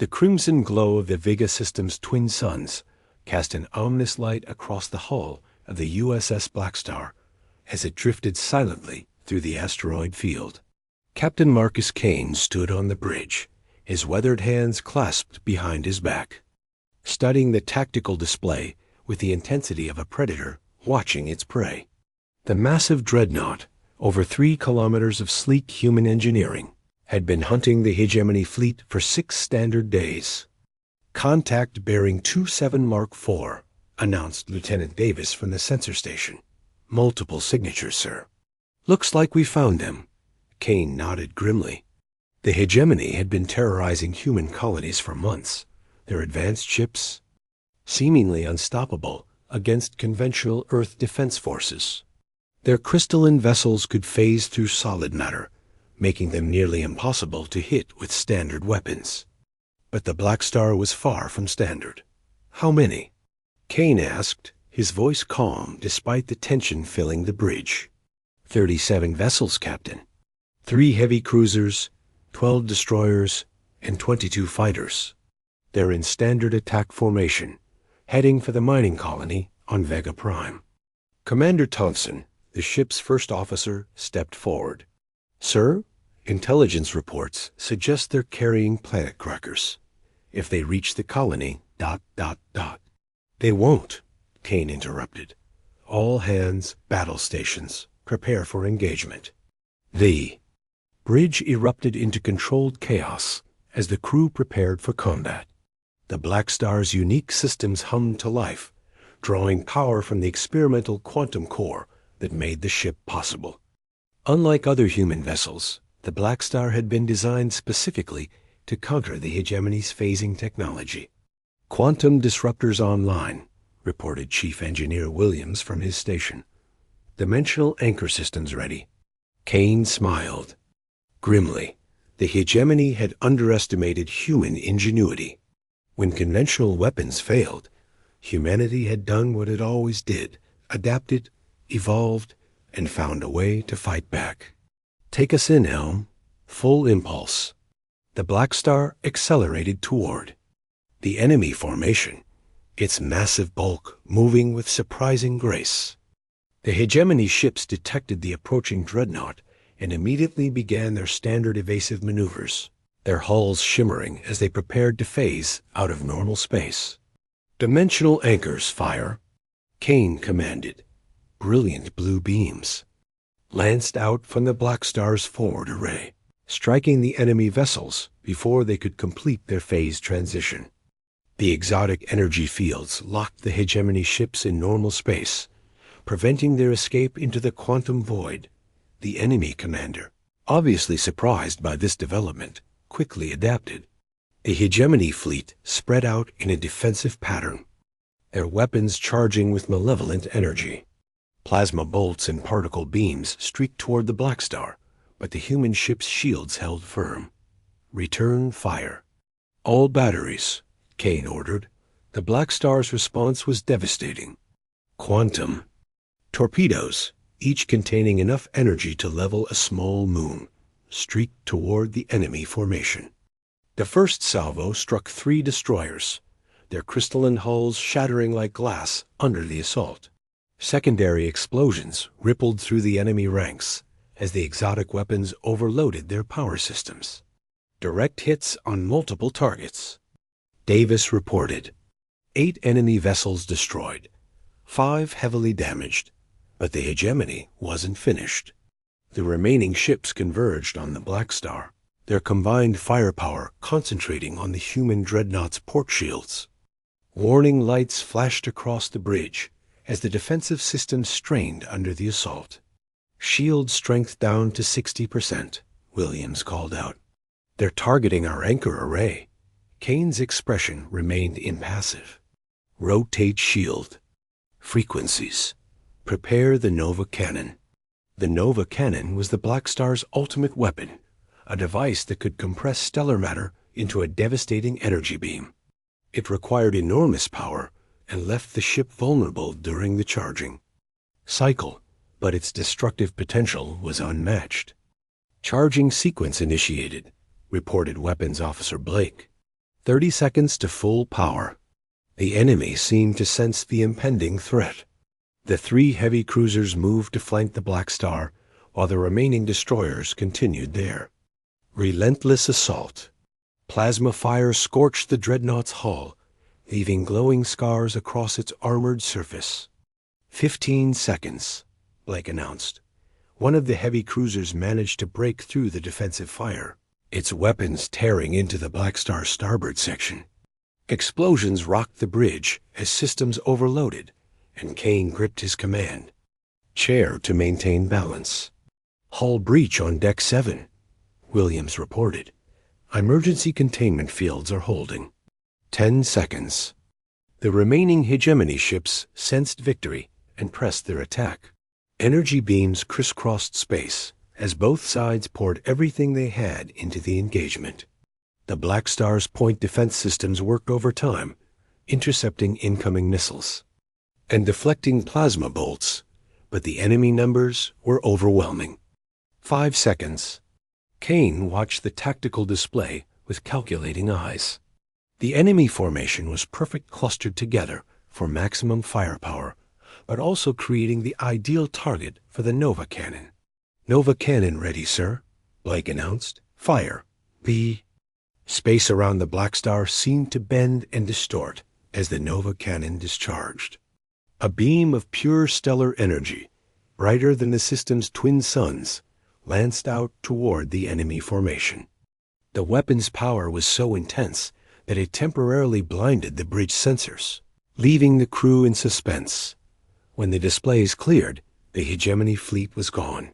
The crimson glow of the Vega system's twin suns cast an ominous light across the hull of the USS Blackstar as it drifted silently through the asteroid field. Captain Marcus Kane stood on the bridge, his weathered hands clasped behind his back, studying the tactical display with the intensity of a predator watching its prey. The massive dreadnought, over 3 kilometers of sleek human engineering, had been hunting the hegemony fleet for 6 standard days. "Contact bearing 27 Mark IV, announced Lieutenant Davis from the sensor station. "Multiple signatures, sir." "Looks like we found them." Kane nodded grimly. The hegemony had been terrorizing human colonies for months, their advanced ships seemingly unstoppable against conventional Earth defense forces. Their crystalline vessels could phase through solid matter, making them nearly impossible to hit with standard weapons. But the Blackstar was far from standard. "How many?" Kane asked, his voice calm despite the tension filling the bridge. 37 vessels, Captain. 3 heavy cruisers, 12 destroyers, and 22 fighters. They're in standard attack formation, heading for the mining colony on Vega Prime. Commander Thompson, the ship's first officer, stepped forward. "Sir, intelligence reports suggest they're carrying planet crackers. If they reach the colony, ... "They won't," Kane interrupted. "All hands, battle stations, prepare for engagement." The bridge erupted into controlled chaos as the crew prepared for combat. The Blackstar's unique systems hummed to life, drawing power from the experimental quantum core that made the ship possible. Unlike other human vessels, the Blackstar had been designed specifically to counter the hegemony's phasing technology. "Quantum disruptors online," reported Chief Engineer Williams from his station. "Dimensional anchor systems ready." Kane smiled. Grimly, the hegemony had underestimated human ingenuity. When conventional weapons failed, humanity had done what it always did, adapted, evolved, and found a way to fight back. "Take us in, Helm." Full impulse. The Blackstar accelerated toward the enemy formation, its massive bulk moving with surprising grace. The hegemony ships detected the approaching dreadnought and immediately began their standard evasive maneuvers, their hulls shimmering as they prepared to phase out of normal space. "Dimensional anchors, fire," Kane commanded. Brilliant blue beams lanced out from the Blackstar's forward array, striking the enemy vessels before they could complete their phase transition. The exotic energy fields locked the hegemony ships in normal space, preventing their escape into the quantum void. The enemy commander, obviously surprised by this development, quickly adapted. The hegemony fleet spread out in a defensive pattern, their weapons charging with malevolent energy. Plasma bolts and particle beams streaked toward the Blackstar, but the human ship's shields held firm. "Return fire." "All batteries," Kane ordered. The Blackstar's response was devastating. Quantum torpedoes, each containing enough energy to level a small moon, streaked toward the enemy formation. The first salvo struck 3 destroyers, their crystalline hulls shattering like glass under the assault. Secondary explosions rippled through the enemy ranks as the exotic weapons overloaded their power systems. Direct hits on multiple targets. Davis reported 8 enemy vessels destroyed, 5 heavily damaged, but the hegemony wasn't finished. The remaining ships converged on the Blackstar, their combined firepower concentrating on the human dreadnought's port shields. Warning lights flashed across the bridge as the defensive system strained under the assault. "Shield strength down to 60%, Williams called out. "They're targeting our anchor array." Kane's expression remained impassive. "Rotate shield. Frequencies. Prepare the Nova Cannon." The Nova Cannon was the Blackstar's ultimate weapon, a device that could compress stellar matter into a devastating energy beam. It required enormous power and left the ship vulnerable during the charging cycle, but its destructive potential was unmatched. "Charging sequence initiated," reported Weapons Officer Blake. 30 seconds to full power. The enemy seemed to sense the impending threat. The 3 heavy cruisers moved to flank the Blackstar, while the remaining destroyers continued their relentless assault. Plasma fire scorched the dreadnought's hull, leaving glowing scars across its armored surface. 15 seconds, Blake announced. One of the heavy cruisers managed to break through the defensive fire, its weapons tearing into the Blackstar's starboard section. Explosions rocked the bridge as systems overloaded, and Kane gripped his command chair to maintain balance. Hull breach on Deck 7, Williams reported. Emergency containment fields are holding. 10 seconds. The remaining hegemony ships sensed victory and pressed their attack. Energy beams crisscrossed space as both sides poured everything they had into the engagement. The Blackstar's point defense systems worked overtime, intercepting incoming missiles and deflecting plasma bolts, but the enemy numbers were overwhelming. 5 seconds. Kane watched the tactical display with calculating eyes. The enemy formation was perfect clustered together for maximum firepower, but also creating the ideal target for the Nova cannon. Nova cannon ready, sir, Blake announced. Fire. Space around the Blackstar seemed to bend and distort as the Nova cannon discharged. A beam of pure stellar energy, brighter than the system's twin suns, lanced out toward the enemy formation. The weapon's power was so intense that it temporarily blinded the bridge sensors, leaving the crew in suspense. When the displays cleared, the hegemony fleet was gone.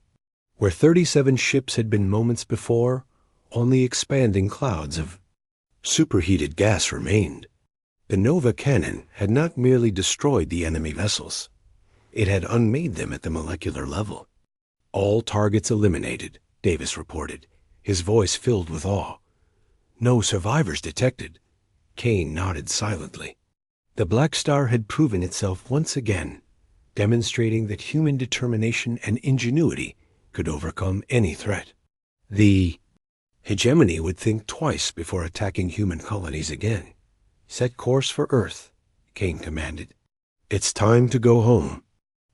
Where 37 ships had been moments before, only expanding clouds of superheated gas remained. The Nova cannon had not merely destroyed the enemy vessels. It had unmade them at the molecular level. All targets eliminated, Davis reported, his voice filled with awe. No survivors detected. Kane nodded silently. The Blackstar had proven itself once again, demonstrating that human determination and ingenuity could overcome any threat. The hegemony would think twice before attacking human colonies again. Set course for Earth, Kane commanded. It's time to go home.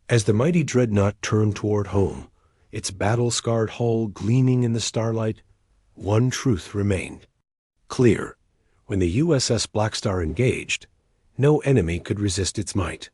As the mighty dreadnought turned toward home, its battle-scarred hull gleaming in the starlight, one truth remained. Clear, when the USS Blackstar engaged, no enemy could resist its might.